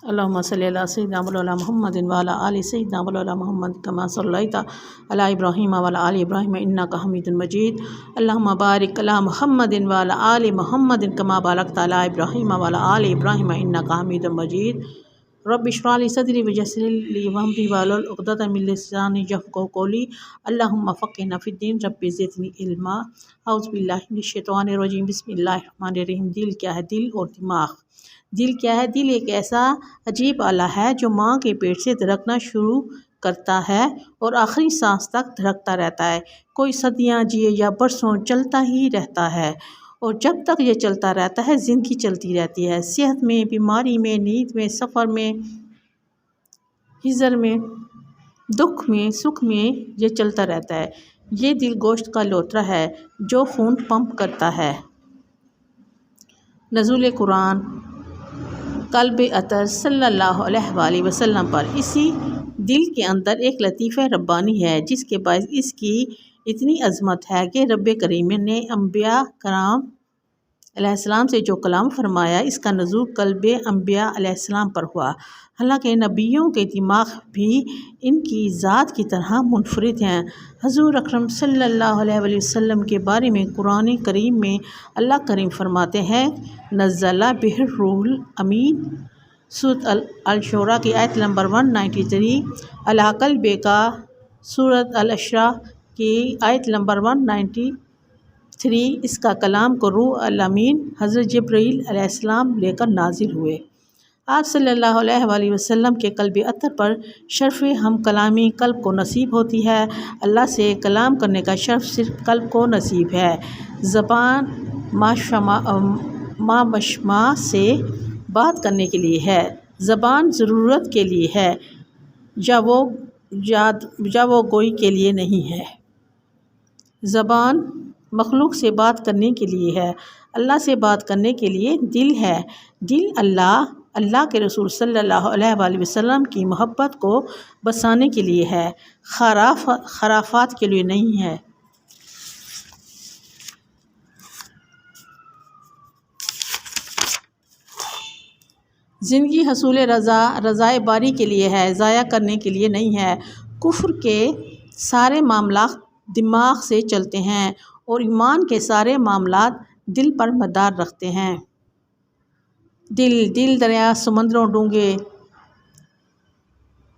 اللهم صل على سيدنا مولانا محمد وعلى آل سيدنا مولانا محمد كما صليت على إبراهيم وعلى آل إبراهيم إنك حميد مجيد. اللهم بارك على محمد وعلى آل محمد كما باركت على إبراهيم وعلى آل إبراهيم إنك حميد مجيد. رب اشرح لي صدري ويسر لي أمري واحلل عقدة من لساني يفقهوا قولي. اللهم فقهنا في الدين رب زدني علما. اعوذ باللہ من الشیطان الرجیم. بسم اللہ الرحمن الرحیم. دل کیا ہے؟ دل اور دماغ. دل کیا ہے؟ دل ایک ایسا عجیب آلہ ہے جو ماں کے پیٹ سے دھڑکنا شروع کرتا ہے اور آخری سانس تک دھڑکتا رہتا ہے. کوئی صدیاں جیے یا برسوں چلتا ہی رہتا ہے، اور جب تک یہ چلتا رہتا ہے زندگی چلتی رہتی ہے. صحت میں، بیماری میں، نیند میں، سفر میں، ہجر میں، دکھ میں، سکھ میں یہ چلتا رہتا ہے. یہ دل گوشت کا لوتھڑا ہے جو خون پمپ کرتا ہے. نزول قرآن قلب اطہر صلی اللہ علیہ وآلہ وسلم پر. اسی دل کے اندر ایک لطیفہ ربانی ہے جس کے باعث اس کی اتنی عظمت ہے کہ رب کریم نے انبیاء کرام علیہ السلام سے جو کلام فرمایا اس کا نزول قلب انبیاء علیہ السلام پر ہوا. حالانکہ نبیوں کے دماغ بھی ان کی ذات کی طرح منفرد ہیں. حضور اکرم صلی اللہ علیہ وآلہ وسلم کے بارے میں قرآن کریم میں اللہ کریم فرماتے ہیں نزل بہ الروح الامین. سورۃ الشورى کی آیت نمبر 193. علی قلبک سورۃ الاسراء کی آیت نمبر 193. اس کا کلام کو روح الامین حضرت جبرائیل علیہ السلام لے کر نازل ہوئے. آپ صلی اللہ علیہ وآلہ وسلم کے قلب اطہر پر شرف ہم کلامی قلب کو نصیب ہوتی ہے. اللہ سے کلام کرنے کا شرف صرف قلب کو نصیب ہے. زبان ماشما سے بات کرنے کے لیے ہے، زبان ضرورت کے لیے ہے، یا وہ گوئی کے لیے نہیں ہے. زبان مخلوق سے بات کرنے کے لیے ہے، اللہ سے بات کرنے کے لیے دل ہے. دل اللہ کے رسول صلی اللہ علیہ وآلہ وسلم کی محبت کو بسانے کے لیے ہے، خرافات کے لیے نہیں ہے. زندگی حصول رضائے باری کے لیے ہے، ضائع کرنے کے لیے نہیں ہے. کفر کے سارے معاملات دماغ سے چلتے ہیں اور ایمان کے سارے معاملات دل پر مدار رکھتے ہیں. دل دریا سمندروں ڈونگے.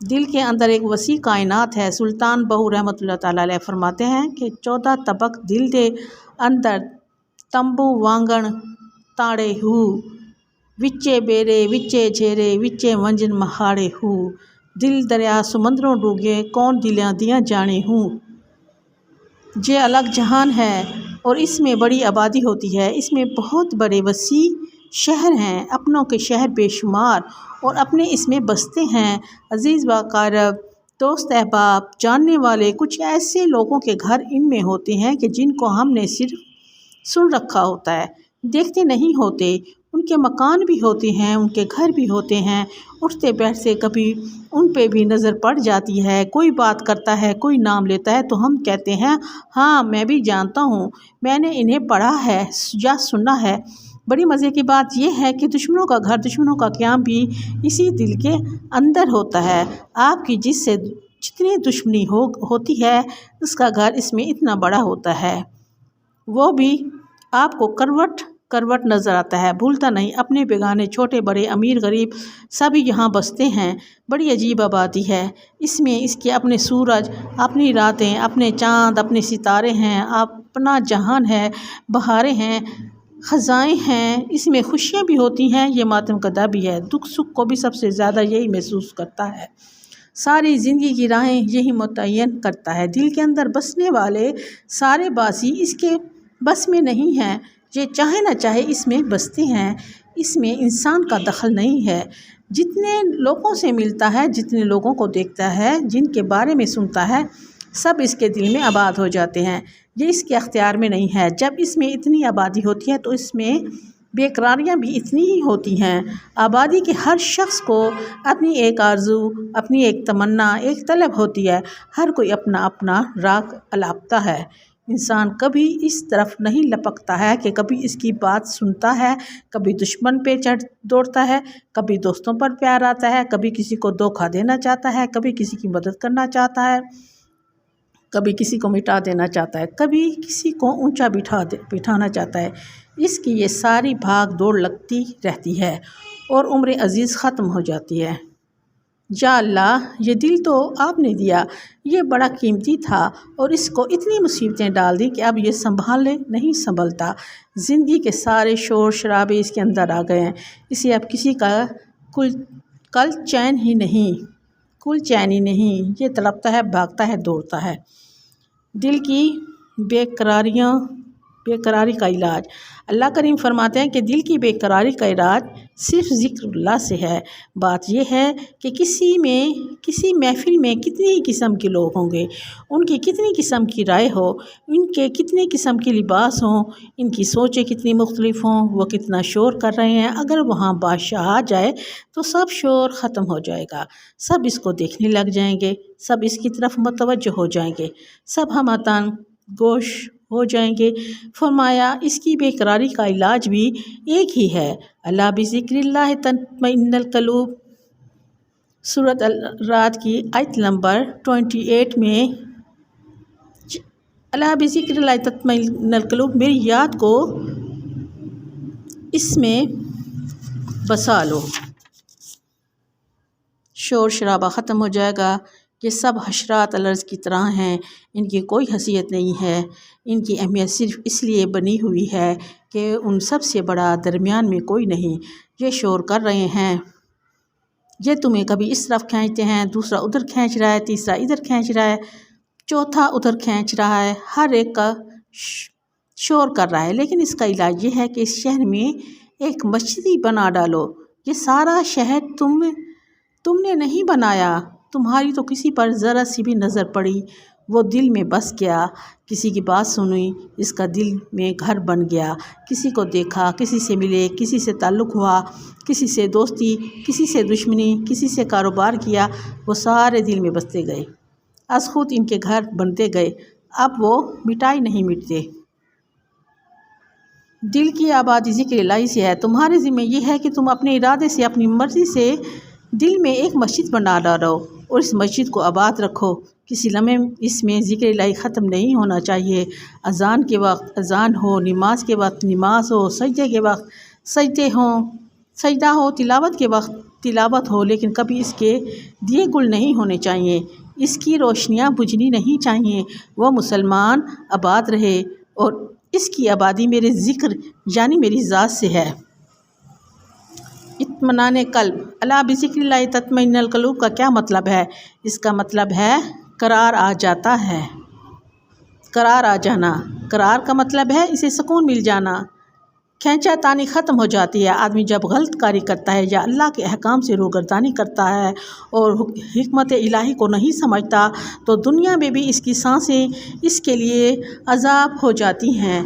دل کے اندر ایک وسیع کائنات ہے. سلطان بہو رحمۃ اللہ تعالیٰ علیہ فرماتے ہیں کہ 14 طبق دل دے اندر تمبو وانگن تاڑے ہو، وچے بیرے وچے جھیرے وچے ونجن مہاڑے ہو. دل دریا سمندروں ڈوبے کون دلیاں دیاں جانے ہوں. یہ الگ جہان ہے اور اس میں بڑی آبادی ہوتی ہے. اس میں بہت بڑے وسیع شہر ہیں، اپنوں کے شہر بے شمار، اور اپنے اس میں بستے ہیں. عزیز و اقارب، دوست احباب، جاننے والے کچھ ایسے لوگوں کے گھر ان میں ہوتے ہیں کہ جن کو ہم نے صرف سن رکھا ہوتا ہے، دیکھتے نہیں ہوتے. ان کے مکان بھی ہوتے ہیں، ان کے گھر بھی ہوتے ہیں. اٹھتے بیٹھتے کبھی ان پہ بھی نظر پڑ جاتی ہے. کوئی بات کرتا ہے، کوئی نام لیتا ہے تو ہم کہتے ہیں ہاں میں بھی جانتا ہوں، میں نے انہیں پڑھا ہے یا سنا ہے. بڑی مزے کی بات یہ ہے کہ دشمنوں کا گھر، دشمنوں کا قیام بھی اسی دل کے اندر ہوتا ہے. آپ کی جس سے جتنی دشمنی ہوتی ہے اس کا گھر اس میں اتنا بڑا ہوتا ہے. وہ بھی آپ کو کروٹ نظر آتا ہے. بھولتا نہیں، اپنے بیگانے، چھوٹے بڑے، امیر غریب سبھی یہاں بستے ہیں. بڑی عجیب آبادی ہے. اس میں اس کے اپنے سورج، اپنی راتیں، اپنے چاند، اپنے ستارے ہیں، اپنا جہان ہے، بہاریں ہیں، خزائیں ہیں. اس میں خوشیاں بھی ہوتی ہیں، یہ ماتم کدہ بھی ہے. دکھ سکھ کو بھی سب سے زیادہ یہی محسوس کرتا ہے. ساری زندگی کی راہیں یہی متعین کرتا ہے. دل کے اندر بسنے والے سارے باسی اس کے بس میں نہیں ہیں. یہ چاہے نہ چاہے اس میں بستے ہیں. اس میں انسان کا دخل نہیں ہے. جتنے لوگوں سے ملتا ہے، جتنے لوگوں کو دیکھتا ہے، جن کے بارے میں سنتا ہے، سب اس کے دل میں آباد ہو جاتے ہیں. یہ اس کے اختیار میں نہیں ہے. جب اس میں اتنی آبادی ہوتی ہے تو اس میں بے قراریاں بھی اتنی ہی ہوتی ہیں. آبادی کے ہر شخص کو اپنی ایک آرزو، اپنی ایک تمنا، ایک طلب ہوتی ہے. ہر کوئی اپنا اپنا راگ الاپتا ہے. انسان کبھی اس طرف نہیں لپکتا ہے کہ کبھی اس کی بات سنتا ہے، کبھی دشمن پہ چڑھ دوڑتا ہے، کبھی دوستوں پر پیار آتا ہے، کبھی کسی کو دھوکہ دینا چاہتا ہے، کبھی کسی کی مدد کرنا چاہتا ہے، کبھی کسی کو مٹا دینا چاہتا ہے، کبھی کسی کو اونچا بٹھانا چاہتا ہے۔ اس کی یہ ساری بھاگ دوڑ لگتی رہتی ہے اور عمر عزیز ختم ہو جاتی ہے۔ یا اللہ، یہ دل تو آپ نے دیا، یہ بڑا قیمتی تھا اور اس کو اتنی مصیبتیں ڈال دی کہ اب یہ سنبھالے نہیں سنبھلتا۔ زندگی کے سارے شور شرابے اس کے اندر آ گئے ہیں، اسے اب کسی کا کل چین ہی نہیں، یہ تڑپتا ہے، بھاگتا ہے، دوڑتا ہے۔ دل کی بے قراری کا علاج۔ اللہ کریم فرماتے ہیں کہ دل کی بے قراری کا علاج صرف ذکر اللہ سے ہے۔ بات یہ ہے کہ کسی محفل میں کتنی ہی قسم کے لوگ ہوں گے، ان کی کتنی قسم کی رائے ہو، ان کے کتنے قسم کے لباس ہوں، ان کی سوچیں کتنی مختلف ہوں، وہ کتنا شور کر رہے ہیں، اگر وہاں بادشاہ آ جائے تو سب شور ختم ہو جائے گا، سب اس کو دیکھنے لگ جائیں گے، سب اس کی طرف متوجہ ہو جائیں گے، سب ہمتان گوش ہو جائیں گے۔ فرمایا اس کی بے قراری کا علاج بھی ایک ہی ہے، الا بذکر اللہ تطمئن القلوب۔ سورۃ الرعد کی آیت نمبر 28 میں الا بذکر اللہ تطمئن القلوب، میری یاد کو اس میں بسا لو، شور شرابہ ختم ہو جائے گا۔ یہ سب حشرات الارض کی طرح ہیں، ان کی کوئی حیثیت نہیں ہے، ان کی اہمیت صرف اس لیے بنی ہوئی ہے کہ ان سب سے بڑا درمیان میں کوئی نہیں۔ یہ شور کر رہے ہیں، یہ تمہیں کبھی اس طرف کھینچتے ہیں، دوسرا ادھر کھینچ رہا ہے، تیسرا ادھر کھینچ رہا ہے، چوتھا ادھر کھینچ رہا ہے، ہر ایک کا شور کر رہا ہے۔ لیکن اس کا علاج یہ ہے کہ اس شہر میں ایک مسجد ہی بنا ڈالو۔ یہ سارا شہر تم نے نہیں بنایا، تمہاری تو کسی پر ذرا سی بھی نظر پڑی، وہ دل میں بس گیا، کسی کی بات سنی، اس کا دل میں گھر بن گیا، کسی کو دیکھا، کسی سے ملے، کسی سے تعلق ہوا، کسی سے دوستی، کسی سے دشمنی، کسی سے کاروبار کیا، وہ سارے دل میں بستے گئے، از خود ان کے گھر بنتے گئے، اب وہ مٹائے نہیں مٹتے۔ دل کی آبادی ذکر الہی سے ہے۔ تمہارے ذمہ یہ ہے کہ تم اپنے ارادے سے، اپنی مرضی سے دل میں ایک مسجد بنا ڈالو اور اس مسجد کو آباد رکھو۔ کسی لمحے اس میں ذکر الہی ختم نہیں ہونا چاہیے۔ اذان کے وقت اذان ہو، نماز کے وقت نماز ہو، سجدے کے وقت سجدہ ہو، تلاوت کے وقت تلاوت ہو، لیکن کبھی اس کے دیے گل نہیں ہونے چاہیے، اس کی روشنیاں بجھنی نہیں چاہیے۔ وہ مسلمان آباد رہے اور اس کی آبادی میرے ذکر یعنی میری ذات سے ہے۔ اطمینان قلب۔ الا بذکر اللہ تطمئن القلوب کا کیا مطلب ہے؟ اس کا مطلب ہے قرار آ جاتا ہے، قرار آ جانا۔ قرار کا مطلب ہے اسے سکون مل جانا، کھینچا تانی ختم ہو جاتی ہے۔ آدمی جب غلط کاری کرتا ہے یا اللہ کے احکام سے روگردانی کرتا ہے اور حکمت الہی کو نہیں سمجھتا تو دنیا میں بھی اس کی سانسیں اس کے لیے عذاب ہو جاتی ہیں۔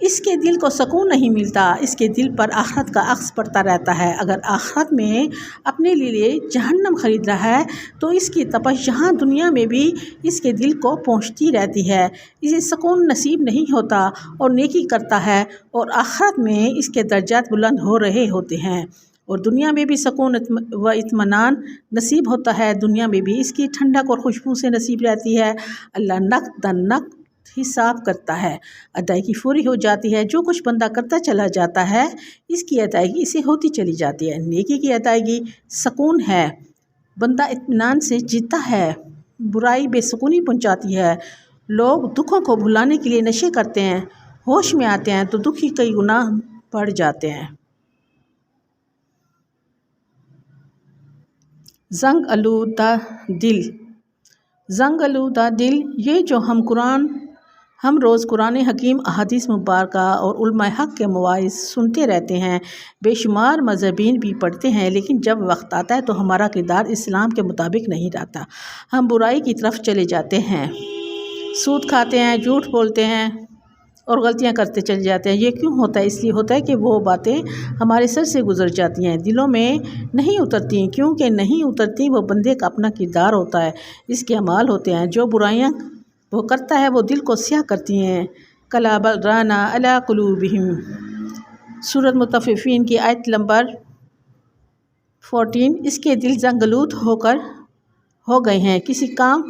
اس کے دل کو سکون نہیں ملتا، اس کے دل پر آخرت کا عکس پڑتا رہتا ہے۔ اگر آخرت میں اپنے لیے جہنم خرید رہا ہے تو اس کی تپش یہاں دنیا میں بھی اس کے دل کو پہنچتی رہتی ہے، اسے سکون نصیب نہیں ہوتا اور نیکی کرتا ہے اور آخرت میں اس کے درجات بلند ہو رہے ہوتے ہیں اور دنیا میں بھی سکون و اطمینان نصیب ہوتا ہے، دنیا میں بھی اس کی ٹھنڈک اور خوشبو سے نصیب رہتی ہے۔ اللہ نقد نقد حساب کرتا ہے، ادائیگی فوری ہو جاتی ہے۔ جو کچھ بندہ کرتا چلا جاتا ہے اس کی ادائیگی اسے ہوتی چلی جاتی ہے۔ نیکی کی ادائیگی سکون ہے، بندہ اطمینان سے جیتا ہے، برائی بے سکونی پہنچاتی ہے۔ لوگ دکھوں کو بھلانے کے لیے نشے کرتے ہیں، ہوش میں آتے ہیں تو دکھ ہی کئی گنا بڑھ جاتے ہیں۔ زنگ آلودہ دل۔ زنگ آلودہ دل، یہ جو ہم روز قرآن حکیم، احادیث مبارکہ اور علماء حق کے مواعظ سنتے رہتے ہیں، بے شمار مضامین بھی پڑھتے ہیں، لیکن جب وقت آتا ہے تو ہمارا کردار اسلام کے مطابق نہیں رہتا، ہم برائی کی طرف چلے جاتے ہیں، سود کھاتے ہیں، جھوٹ بولتے ہیں اور غلطیاں کرتے چلے جاتے ہیں۔ یہ کیوں ہوتا ہے؟ اس لیے ہوتا ہے کہ وہ باتیں ہمارے سر سے گزر جاتی ہیں، دلوں میں نہیں اترتی۔ کیونکہ نہیں اترتی، وہ بندے کا اپنا کردار ہوتا ہے، اس کے اعمال ہوتے ہیں۔ جو برائیاں وہ کرتا ہے وہ دل کو سیاہ کرتی ہیں۔ کلا بل رانا علی قلوبہم، سورۃ مطففین کی آیت نمبر 14۔ اس کے دل زنگلوت ہو گئے ہیں، کسی کام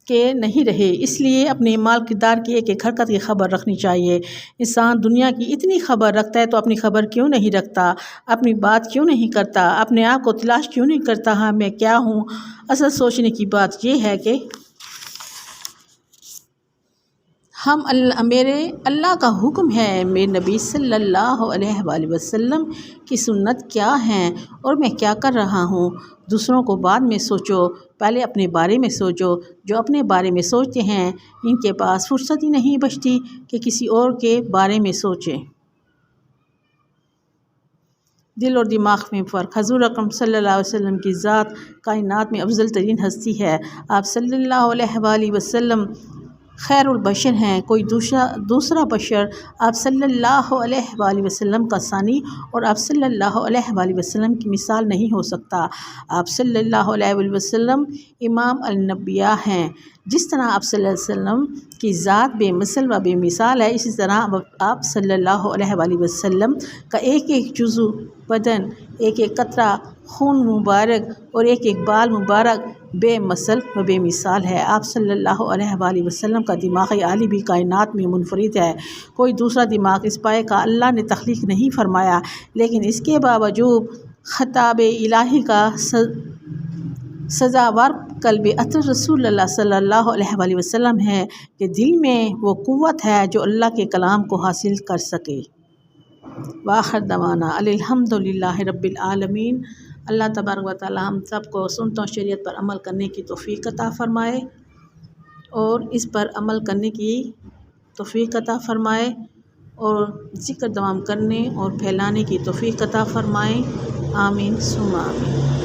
کے نہیں رہے، اس لیے اپنے مال کردار کی ایک ایک حرکت کی خبر رکھنی چاہیے۔ انسان دنیا کی اتنی خبر رکھتا ہے تو اپنی خبر کیوں نہیں رکھتا، اپنی بات کیوں نہیں کرتا، اپنے آپ کو تلاش کیوں نہیں کرتا، ہاں میں کیا ہوں۔ اصل سوچنے کی بات یہ ہے کہ میرے اللہ کا حکم ہے، میرے نبی صلی اللہ علیہ وآلہ وسلم کی سنت کیا ہیں، اور میں کیا کر رہا ہوں۔ دوسروں کو بعد میں سوچو، پہلے اپنے بارے میں سوچو۔ جو اپنے بارے میں سوچتے ہیں ان کے پاس فرصت ہی نہیں بچتی کہ کسی اور کے بارے میں سوچیں۔ دل اور دماغ میں فرق۔ حضور اکرم صلی اللہ علیہ وسلم کی ذات کائنات میں افضل ترین ہستی ہے۔ آپ صلی اللہ علیہ وآلہ وسلم خیر البشر ہیں، کوئی دوسرا بشر آپ صلی اللہ علیہ وآلہ وسلم کا ثانی اور آپ صلی اللہ علیہ وآلہ وسلم کی مثال نہیں ہو سکتا۔ آپ صلی اللہ علیہ وآلہ وسلم امام الانبیاء ہیں۔ جس طرح آپ صلی اللہ علیہ وسلم کی ذات بے مثل و بے مثال ہے، اسی طرح آپ صلی اللہ علیہ وآلہ وسلم کا ایک ایک جزو بدن، ایک ایک قطرہ خون مبارک اور ایک ایک بال مبارک بے مثل و بے مثال ہے۔ آپ صلی اللہ علیہ وآلہ وسلم کا دماغ عالی بھی کائنات میں منفرد ہے، کوئی دوسرا دماغ اس پائے کا اللہ نے تخلیق نہیں فرمایا، لیکن اس کے باوجود خطاب الہی کا سزاوار قلب اطہر رسول اللہ صلی اللہ علیہ وآلہ وسلم ہے کہ دل میں وہ قوت ہے جو اللہ کے کلام کو حاصل کر سکے۔ وآخر دعوانا الحمد للہ رب العالمین۔ اللہ تبارک و تعالی ہم سب کو سنتوں شریعت پر عمل کرنے کی توفیق عطا فرمائے اور اس پر عمل کرنے کی توفیق عطا فرمائے اور ذکر دوام کرنے اور پھیلانے کی توفیق عطا فرمائے۔ آمین ثم آمین۔